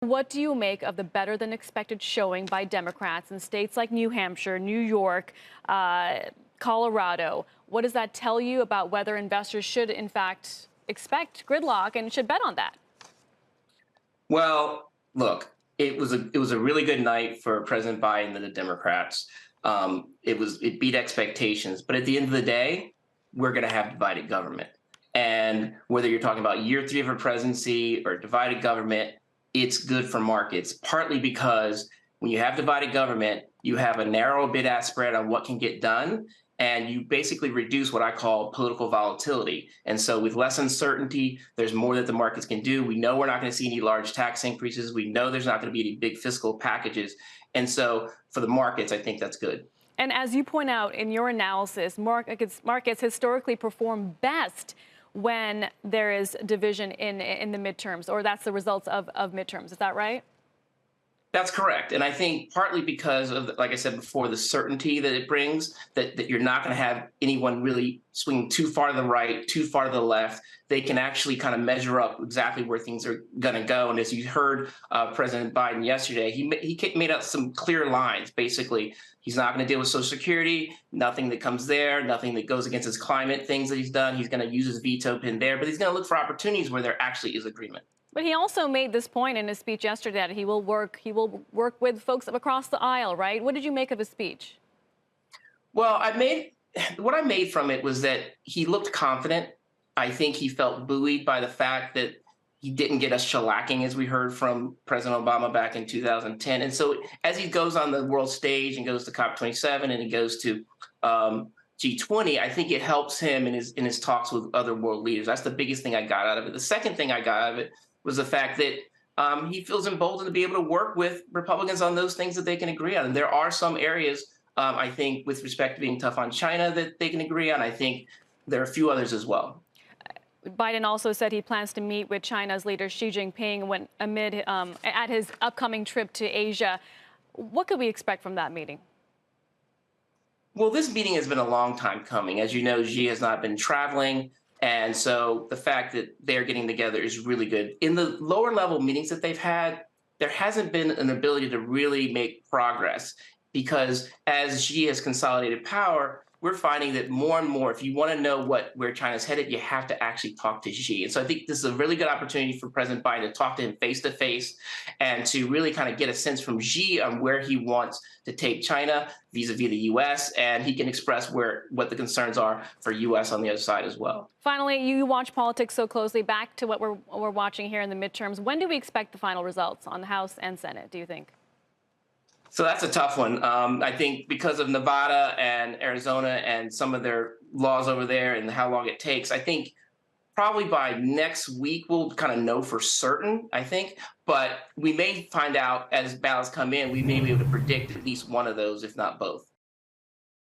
What do you make of the better than expected showing by Democrats in states like New Hampshire, New York, Colorado? What does that tell you about whether investors should, in fact, expect gridlock and should bet on that? Well, look, it was a really good night for President Biden and the Democrats. It beat expectations, but at the end of the day, we're going to have divided government. And whether you're talking about year three of a presidency or divided government, it's good for markets. Partly because when you have divided government, you have a narrow bid-ask spread on what can get done, and you basically reduce what I call political volatility. And so with less uncertainty, there's more that the markets can do. We know we're not going to see any large tax increases. We know there's not going to be any big fiscal packages. And so for the markets, I think that's good. And as you point out in your analysis, markets historically perform best when there is division in the midterms, or that's the results of midterms. Is that right? That's correct. And I think partly because of, like I said before, the certainty that it brings, that you're not going to have anyone really swing too far to the right, too far to the left. They can actually kind of measure up exactly where things are going to go. And as you heard President Biden yesterday, he made out some clear lines. Basically, he's not going to deal with Social Security, nothing that comes there, nothing that goes against his climate things that he's done. He's going to use his veto pin there, but he's going to look for opportunities where there actually is agreement. But he also made this point in his speech yesterday that he will work with folks across the aisle, right? What did you make of his speech? Well, what I made from it was that he looked confident. I think he felt buoyed by the fact that he didn't get us shellacking, as we heard from President Obama back in 2010. And so as he goes on the world stage and goes to COP27 and he goes to G20, I think it helps him in his talks with other world leaders. That's the biggest thing I got out of it. The second thing I got out of it was the fact that he feels emboldened to be able to work with Republicans on those things that they can agree on. And there are some areas, I think, with respect to being tough on China that they can agree on. I think there are a few others as well. Biden also said he plans to meet with China's leader Xi Jinping at his upcoming trip to Asia. What could we expect from that meeting? Well, this meeting has been a long time coming. As you know, Xi has not been traveling. And so the fact that they're getting together is really good. In the lower level meetings that they've had, there hasn't been an ability to really make progress because as Xi has consolidated power, we're finding that more and more, if you want to know where China's headed, you have to actually talk to Xi. And so I think this is a really good opportunity for President Biden to talk to him face to face and to really kind of get a sense from Xi on where he wants to take China vis-a-vis the U.S. And he can express what the concerns are for U.S. on the other side as well. Finally, you watch politics so closely. Back to what we're watching here in the midterms. When do we expect the final results on the House and Senate, do you think? So that's a tough one. I think because of Nevada and Arizona and some of their laws over there and how long it takes, I think probably by next week we'll kind of know for certain, I think. But we may find out as ballots come in, we may be able to predict at least one of those, if not both.